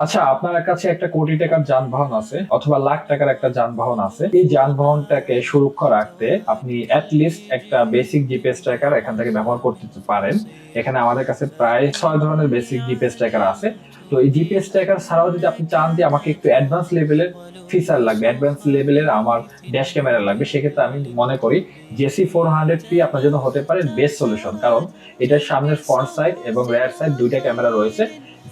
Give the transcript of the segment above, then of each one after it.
আচ্ছা, আপনার কাছে একটা কোটি টাকার যানবাহন আছে অথবা লাখ টাকার একটা যানবাহন আছে। এই যানবাহনটাকে সুরক্ষা রাখতে আপনি লিস্ট একটা বেসিক জিপিএস ট্র্যাকার এখান থেকে ব্যবহার করতে পারেন। এখানে আমাদের কাছে প্রায় 6 ধরনের বেসিক জিপিএস ট্র্যাকার আছে। তো এই জিপিএস ট্র্যাকার ছাড়াও যদি আপনি চান যে আমাকে একটু অ্যাডভান্স লেভেলের ফিচার লাগবে, অ্যাডভান্স লেভেলের আমার ড্যাশ ক্যামেরা লাগবে, সেক্ষেত্রে আমি মনে করি JC400P আপনার জন্য হতে পারে বেস্ট সলিউশন। কারণ এটার সামনের ফ্রন্ট সাইড এবং রেয়ার সাইড দুইটা ক্যামেরা রয়েছে।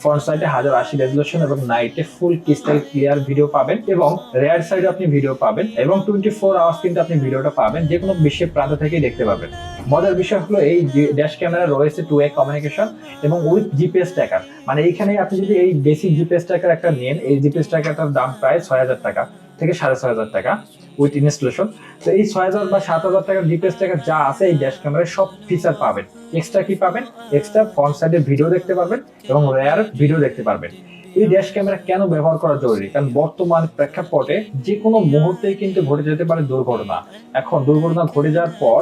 ফ্রন্ট সাইডে 1080 রেজলিউশন এবং নাইটে ফুল ক্রিস্টাল ক্লিয়ার ভিডিও পাবেন, এবং রেয়ার সাইডে আপনি ভিডিও পাবেন, এবং 24 আওয়ার্স কিন্তু আপনি ভিডিওটা পাবেন, যে কোনো বিশ্বের প্রান্ত থেকেই দেখতে পাবেন। মজার বিষয় হলো এই ড্যাশ ক্যামেরা রয়েছে 2 ওয়ে কমিউনিকেশন এবং উইথ জিপিএস ট্র্যাকার। মানে এইখানে আপনি যদি এই বেসিক জিপিএস ট্র্যাকার একটা নেন, এই জিপিএস ট্র্যাকারটার দাম প্রায় 6000 টাকা থেকে 6500 টাকা উইথ ইনস্টলেশন। তো এই 6000 বা 7000 টাকার জিপিএস ট্র্যাকার যা আছে এই ড্যাশ ক্যামেরায় সব ফিচার পাবেন। এক্সট্রা কি পাবেন? এক্সট্রা ফ্রন্ট সাইডে ভিডিও দেখতে পারবেন এবং রেয়ার ভিডিও দেখতে পারবেন। এই ড্যাশ ক্যামেরা কেন ব্যবহার করা জরুরি? কারণ বর্তমান প্রেক্ষাপটে যে কোনো মুহূর্তেই কিন্তু ঘটে যেতে পারে দুর্ঘটনা। এখন দুর্ঘটনা ঘটে যাওয়ার পর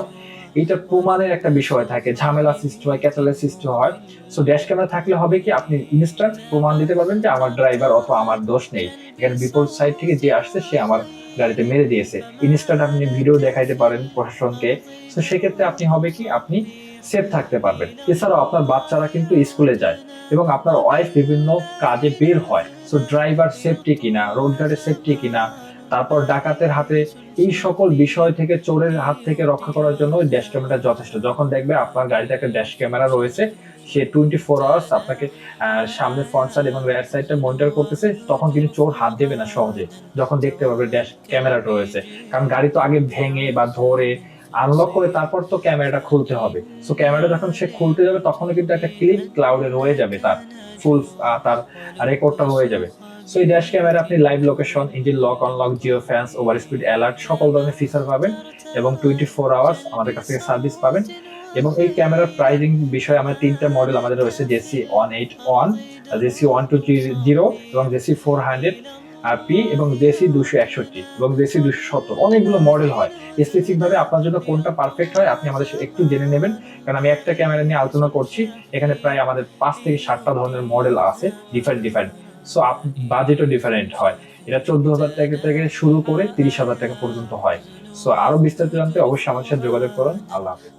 এইটা প্রমাণের একটা বিষয় থাকে, ঝামেলা সৃষ্টি হয়, ক্যাচালের সৃষ্টি হয়। সো ড্যাশ ক্যামেরা থাকলে হবে কি, আপনি ইনস্ট্যান্ট প্রমাণ দিতে পারবেন যে আমার ড্রাইভার অথবা আমার দোষ নেই, এখানে বিপরীত সাইড থেকে যে আসছে সে আমার গাড়িতে মেরে দিয়েছে। ইনস্ট্যান্ট আপনি ভিডিও দেখাইতে পারেন প্রশাসনকে। তো সেক্ষেত্রে আপনি হবে কি, আপনি সেফ থাকতে পারবেন। এছাড়াও আপনার বাচ্চারা কিন্তু স্কুলে যায় এবং আপনার ওয়াইফ বিভিন্ন কাজে বের হয়। সো ড্রাইভার সেফটি কিনা, রোড গার্ডের সেফটি কিনা, তারপর ডাকাতের হাতে, এই সকল বিষয় থেকে, চোরের হাত থেকে রক্ষা করার জন্য ড্যাশ ক্যামেরা যথেষ্ট। যখন দেখবে আপনার গাড়িতে একটা ড্যাশ ক্যামেরা রয়েছে, সে 24 আওয়ার্স আপনাকে সামনে ফ্রন্ট সাইড এবং রেয়ার সাইডটা মনিটর করতেছে, তখন কিন্তু চোর হাত দেবে না সহজে, যখন দেখতে পাবে ড্যাশ ক্যামেরাটা রয়েছে। কারণ গাড়ি তো আগে ভেঙে বা ধরে আনলক করে তারপর তো ক্যামেরাটা খুলতে হবে। সো ক্যামেরা যখন সে খুলতে যাবে তখনও কিন্তু একটা ক্লিক ক্লাউডে রয়ে যাবে, তার ফুল তার রেকর্ডটা রয়ে যাবে। সো এই ড্যাশ ক্যামেরা আপনি live location, engine lock unlock, Jio fans, over speed alert সকল ধরনের ফিচার পাবেন, এবং 24 আওয়ার্স আমাদের কাছ থেকে সার্ভিস পাবেন। এবং এই ক্যামেরার প্রাইজিং বিষয়ে আমাদের 3টা মডেল আমাদের রয়েছে, JC181, JC1200 এবং JC400P এবং JC261 এবং JC270। অনেকগুলো মডেল হয়। স্পেসিফিক ভাবে আপনার জন্য কোনটা পারফেক্ট হয় আপনি আমাদের সাথে একটু জেনে নেবেন, কারণ আমি একটা ক্যামেরা নিয়ে আলোচনা করছি, এখানে প্রায় আমাদের 5 থেকে 7টা ধরনের মডেল আছে, ডিফারেন্ট। সো বাজেটও ডিফারেন্ট হয়। এটা 14,000 টাকা থেকে শুরু করে 30,000 টাকা পর্যন্ত হয়। সো আরো বিস্তারিত জানতে অবশ্যই আমাদের সাথে যোগাযোগ করুন। আল্লাহ হাফেজ।